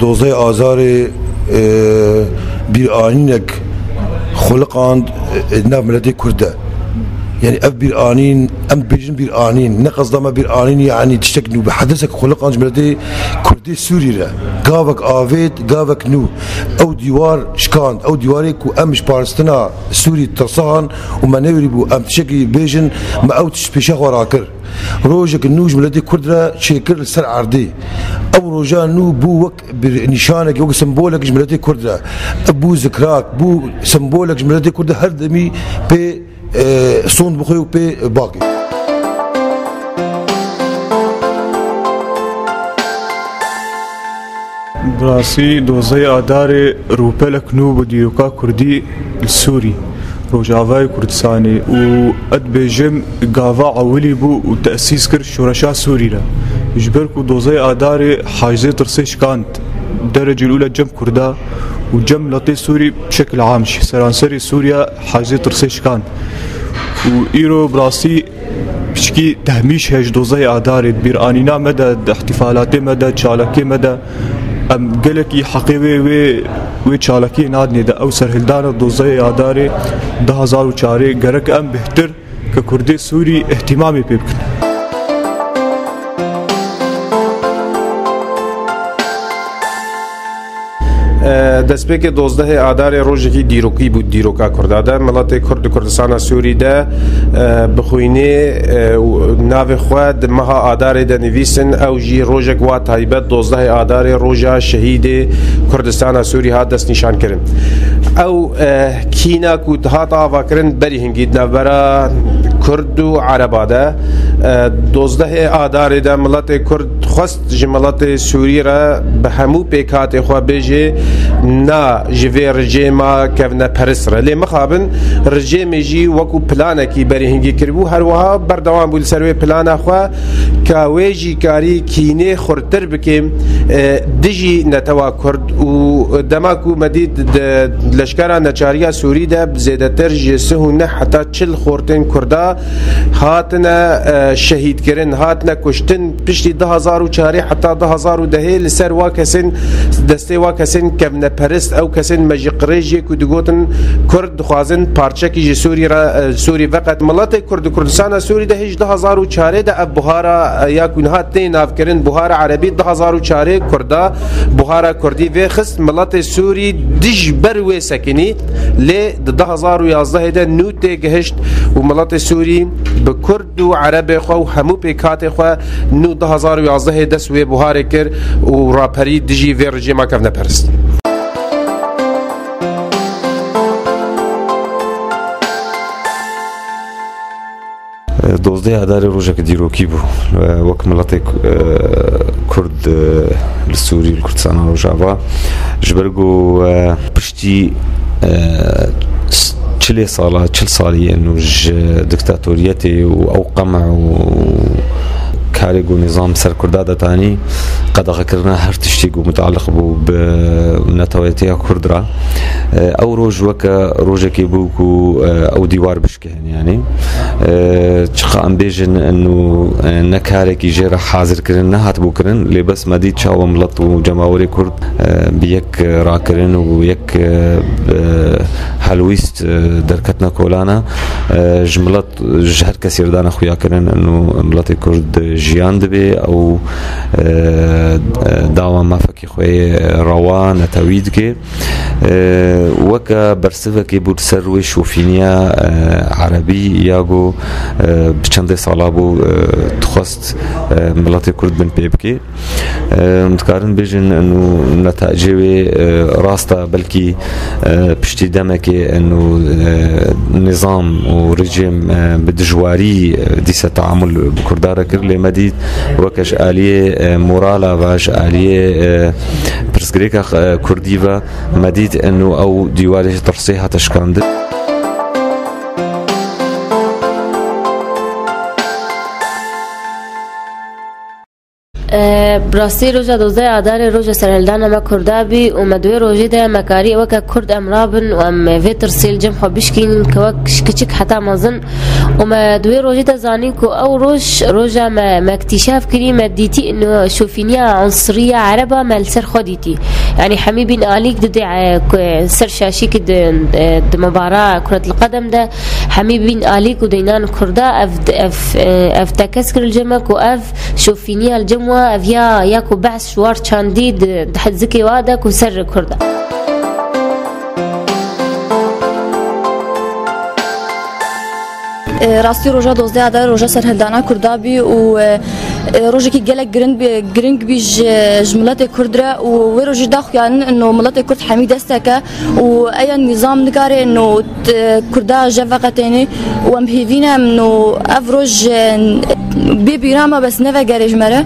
دوزه آزار bir anînek xulqand nav milletê Kurd e. Yani ev bir anîn em bêjin bir anîn ne qezdama bir anîn yani tiştek nû bi hedesek xulqand ji milletê Kurdê Sûrî re gavek avêt gavek nû ew dîwar şikand ew dîwarê ku em ji paristina Sûrî tirsan û me newerî bû em tişekî bêjin me ew tiş pêşa xwe rakir rojek nû ji milletê Kurd re çêkir li ser erdê ew roja nû bû wek bir nîşanek wek sembolek ji milletê Kurd re bû zikrak bû sembolek ji milletê Kurd re her demî pê son bixwe û pê bakê. براسي دوزي آداري روبلك نو بديوكا كردي السوري روجافاي كردستاني و ادبيجم قافا عولي بو وتأسيس كر شورشا سوري لا يجبركو دوزي آداري حاجزي ترسيش كانت الدرجة الأولى جم كردا وجم لطي سوري بشكل عام سرانسري سوريا حاجزي ترسيش كان وإيرو براسي بشكي تهميش هج دوزي آداري بير آنينا مدى احتفالاتي مدى تشالكي مدى ام گلکی حقیقی و چالکی نادنی ده او سرهلدان دوزه آداری 2004 گرک ام بهتر که کردی سوری اهتمامی پی بکن. دەستپێکی 12 ئادارێ ڕۆژێکی دیرۆکی بوو دیرۆکا کوردادا مەڵاتی کورد کوردستانە سووریدا بخوینێ ناوێ خوا مەها ئادارێ دەنویسن ئەو ژی ڕۆژێک وا تایبەت 12 ئادارێ ڕۆژە شەهیدێ کوردستانە سووری هات دەست نیشانکردن ئەو کینە و هاتە ئاواکردن بەری هەنگیت نەڤەرە کورد و عەرەبادا 12 ئادارێدا مڵەتی کورد خواست ji مڵەتی سووری رە بە هەموو پێکاتێ خوا بێژێ نا جوێ ڕژێما کەونە پەرسرە لێ مەخابن ڕژێمێژی وەکو پلانێکی بەریهنگی کردبوو هەروەها بەردەوام بوو لەسەر وێ پلانەخوا کە وێژی کاری کینێ خورتتر بکەم دژی نەتەوا کورد و دەماک و مەدید لەشکرا نەچاریە سووریدا زێدەتر ژێسه و نە حتا چل خۆرتێن کووردا هاتنە شەهیدکردن هاتنە کوشتن پشتی 2004 حتا 2010 لەسەر وا کەسن دەستێ وا کەسن کەونە پەرست ئەو کەسن مەژی قڕێژێک و دگوتن کورد دخوازن پارچەکی ji سووری فقط مڵەتی کورد و کوردستانە سووریدا هیچ 2004 دا ئەف بوهارە یاکون هات تێ ناوکردن بوهارە عەرەبی 2004 کوردا بوهارە کوردی vê xist مڵەتی سووری دژ بەر wê sekinî lê di 2011 de nû tê gihişt û مڵەتی سووری bi Kurd û عەرەbê xwe û hemû pêkatê xwe nû 2011 dest wê buharê kir û raperî dijî vê rejîma kevne perist. دوزده ئاداری ڕۆژێک دیرۆکی بوو وەک مڵەتی کورد لە سووری کوردستانە ڕۆژاوا ji ber ku piştî çilê salî ji diktatoriyetê û ew qema û karek û nîzam ser Kurda detanî qedexekirina her tiştî ku mutaliq bû bi netewetiya Kurd re ew roj weke rojekê bû ku ew dîwar bişkînin yanî çiqa em bêjin ne karekî jê re hazirkirin nehatbûkirin lê bes medî çawa milet û cemawerê Kurd bi yek rakirin û yek helwîst derketina kolana ji milet ji her kesî re dane xuyakirin miletê Kurd jiyan dibe ew dawa mafekî xwe rewa netewî dike weke bersivekê bû ser wê şofîniya عەرەبî ya got bi çendê sala bû dixwast miletê Kurd bin pê bike dikarin bêjin netecê wê rast e belkî piştî demekê nîzam û rejim bi dijwarî dîse teamûl bi Kurda re kir lê me dît weke ji aliyê morala ve ji aliyê pirsgirêka Kurdî ve me dît ew dîwarê tirsê hate şikandin. براستی روزا دوزه آدار روزا سرهلدان ما کردابی و مدوی روزی ده مکاری وکا کرد امرابن و ام ویتر سیل جم خبشکین کواک کچک حتا مازن و مدوی روزی ده زانین کو او روزا ما اکتشاف کری مدیتی انه شوفینیا عنصرية عربة مال سر خديتي يعني حميبين آليك دي سر شاشي كد مباراة كرة القدم ده حميبين آليك ودينان كردا اف تكسكر الجمك واف شوفينيا الجموة اف ياكو بعث شوار شانديد دحت زكي وادك وسر كردا. راستی روزا دوزده آدار روزا سرهندانا کردابی و روزی که گلک گرنگ بیش جملت کردره و روزی داخل یعنی انه ملت کرد حمید استکه و ای نظام نکاره انه کردا جوقتینی و مهیدینه انه افروج بیرامه بس نفع گریج مره.